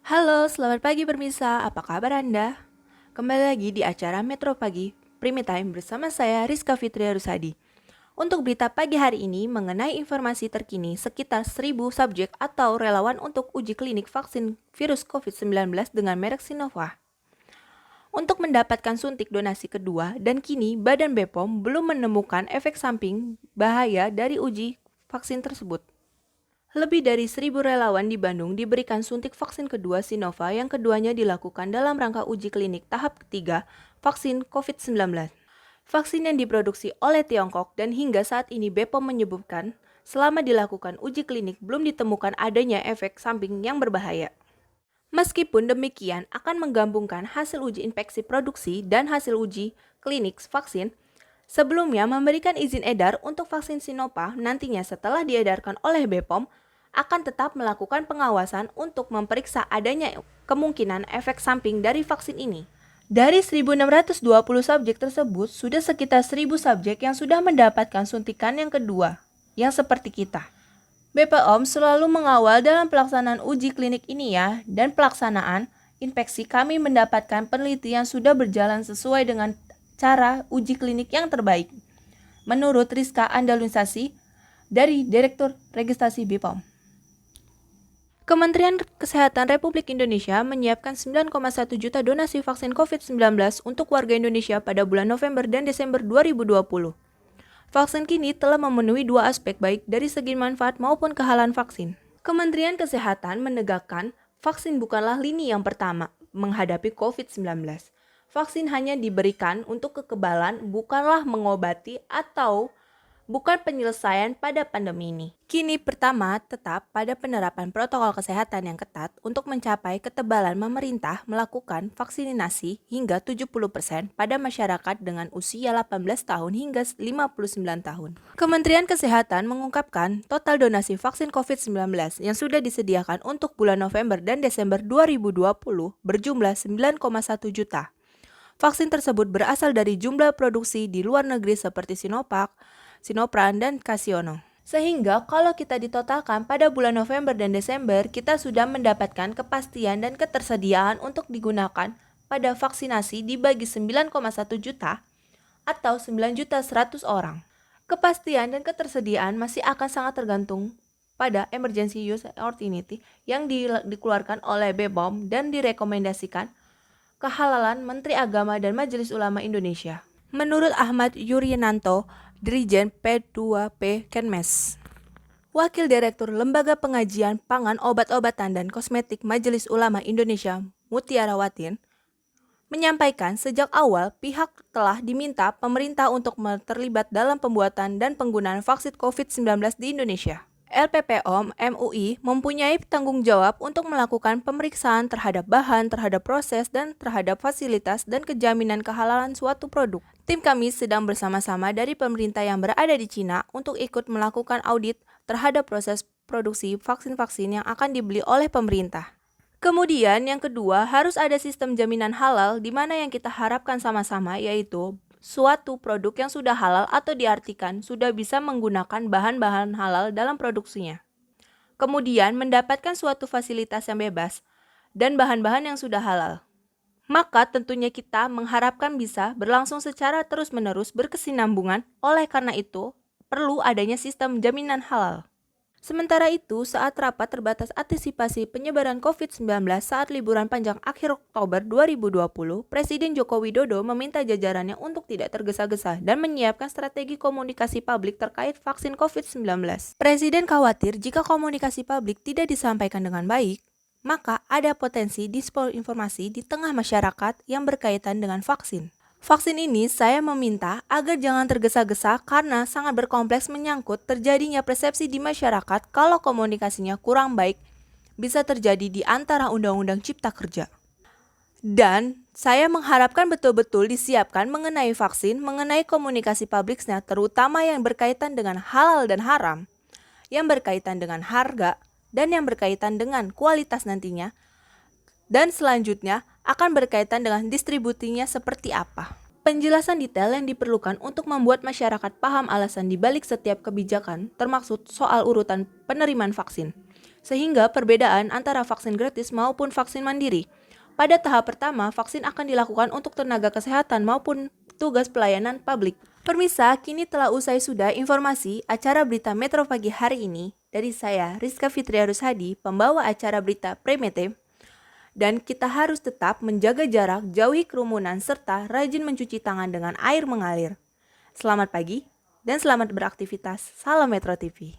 Halo, selamat pagi pemirsa. Apa kabar Anda? Kembali lagi di acara Metro Pagi Prime Time bersama saya Rizka Fitria Rusadi. Untuk berita pagi hari ini mengenai informasi terkini sekitar 1.000 subjek atau relawan untuk uji klinik vaksin virus COVID-19 dengan merek Sinovac. Untuk mendapatkan suntik donasi kedua dan kini Badan BPOM belum menemukan efek samping bahaya dari uji vaksin tersebut. Lebih dari 1.000 relawan di Bandung diberikan suntik vaksin kedua Sinovac yang keduanya dilakukan dalam rangka uji klinik tahap ketiga vaksin COVID-19. Vaksin yang diproduksi oleh Tiongkok dan hingga saat ini BPOM menyebutkan selama dilakukan uji klinik belum ditemukan adanya efek samping yang berbahaya. Meskipun demikian akan menggabungkan hasil uji infeksi produksi dan hasil uji klinik vaksin, sebelumnya memberikan izin edar untuk vaksin Sinovac nantinya setelah diedarkan oleh BPOM akan tetap melakukan pengawasan untuk memeriksa adanya kemungkinan efek samping dari vaksin ini. Dari 1.620 subjek tersebut, sudah sekitar 1.000 subjek yang sudah mendapatkan suntikan yang kedua, yang seperti kita. BPOM selalu mengawal dalam pelaksanaan uji klinik ini ya, dan pelaksanaan infeksi kami mendapatkan peneliti yang sudah berjalan sesuai dengan cara uji klinik yang terbaik. Menurut Rizka Andalunsasi dari Direktur Registrasi BPOM. Kementerian Kesehatan Republik Indonesia menyiapkan 9,1 juta donasi vaksin COVID-19 untuk warga Indonesia pada bulan November dan Desember 2020. Vaksin kini telah memenuhi dua aspek baik dari segi manfaat maupun kehalalan vaksin. Kementerian Kesehatan menegakkan vaksin bukanlah lini yang pertama menghadapi COVID-19. Vaksin hanya diberikan untuk kekebalan, bukanlah mengobati atau bukan penyelesaian pada pandemi ini. Kini pertama tetap pada penerapan protokol kesehatan yang ketat untuk mencapai ketebalan pemerintah melakukan vaksinasi hingga 70% pada masyarakat dengan usia 18 tahun hingga 59 tahun. Kementerian Kesehatan mengungkapkan total donasi vaksin COVID-19 yang sudah disediakan untuk bulan November dan Desember 2020 berjumlah 9,1 juta. Vaksin tersebut berasal dari jumlah produksi di luar negeri seperti Sinovac, Sinopharm, dan Casiono. Sehingga kalau kita ditotalkan pada bulan November dan Desember, kita sudah mendapatkan kepastian dan ketersediaan untuk digunakan pada vaksinasi dibagi 9,1 juta atau 9.100.000 orang. Kepastian dan ketersediaan masih akan sangat tergantung pada Emergency Use Authorization yang dikeluarkan oleh BPOM dan direkomendasikan kehalalan Menteri Agama dan Majelis Ulama Indonesia. Menurut Ahmad Yuryananto, Dirjen P2P Kemenkes, Wakil Direktur Lembaga Pengajian Pangan Obat-obatan dan Kosmetik Majelis Ulama Indonesia, Mutiara Watin, menyampaikan sejak awal pihak telah diminta pemerintah untuk terlibat dalam pembuatan dan penggunaan vaksin COVID-19 di Indonesia. LPPOM MUI mempunyai tanggung jawab untuk melakukan pemeriksaan terhadap bahan, terhadap proses, dan terhadap fasilitas dan kejaminan kehalalan suatu produk. Tim kami sedang bersama-sama dari pemerintah yang berada di Cina untuk ikut melakukan audit terhadap proses produksi vaksin-vaksin yang akan dibeli oleh pemerintah. Kemudian yang kedua, harus ada sistem jaminan halal di mana yang kita harapkan sama-sama yaitu suatu produk yang sudah halal atau diartikan sudah bisa menggunakan bahan-bahan halal dalam produksinya. Kemudian mendapatkan suatu fasilitas yang bebas dan bahan-bahan yang sudah halal. Maka tentunya kita mengharapkan bisa berlangsung secara terus-menerus berkesinambungan, oleh karena itu perlu adanya sistem jaminan halal. Sementara itu, saat rapat terbatas antisipasi penyebaran COVID-19 saat liburan panjang akhir Oktober 2020, Presiden Joko Widodo meminta jajarannya untuk tidak tergesa-gesa dan menyiapkan strategi komunikasi publik terkait vaksin COVID-19. Presiden khawatir jika komunikasi publik tidak disampaikan dengan baik, maka ada potensi disinformasi di tengah masyarakat yang berkaitan dengan vaksin. Vaksin ini saya meminta agar jangan tergesa-gesa karena sangat berkompleks menyangkut terjadinya persepsi di masyarakat kalau komunikasinya kurang baik bisa terjadi di antara Undang-Undang Cipta Kerja. Dan saya mengharapkan betul-betul disiapkan mengenai vaksin, mengenai komunikasi publiknya terutama yang berkaitan dengan halal dan haram, yang berkaitan dengan harga, dan yang berkaitan dengan kualitas nantinya, dan selanjutnya akan berkaitan dengan distributinya seperti apa. Penjelasan detail yang diperlukan untuk membuat masyarakat paham alasan dibalik setiap kebijakan, termaksud soal urutan penerimaan vaksin. sehingga perbedaan antara vaksin gratis maupun vaksin mandiri. Pada tahap pertama, vaksin akan dilakukan untuk tenaga kesehatan maupun tugas pelayanan publik. Pemirsa, kini telah usai sudah informasi acara berita Metro Pagi hari ini. Dari saya, Rizka Fitria Rushadi, pembawa acara berita Premete. Dan kita harus tetap menjaga jarak, jauhi kerumunan, serta rajin mencuci tangan dengan air mengalir. Selamat pagi dan selamat beraktivitas. Salam Metro TV.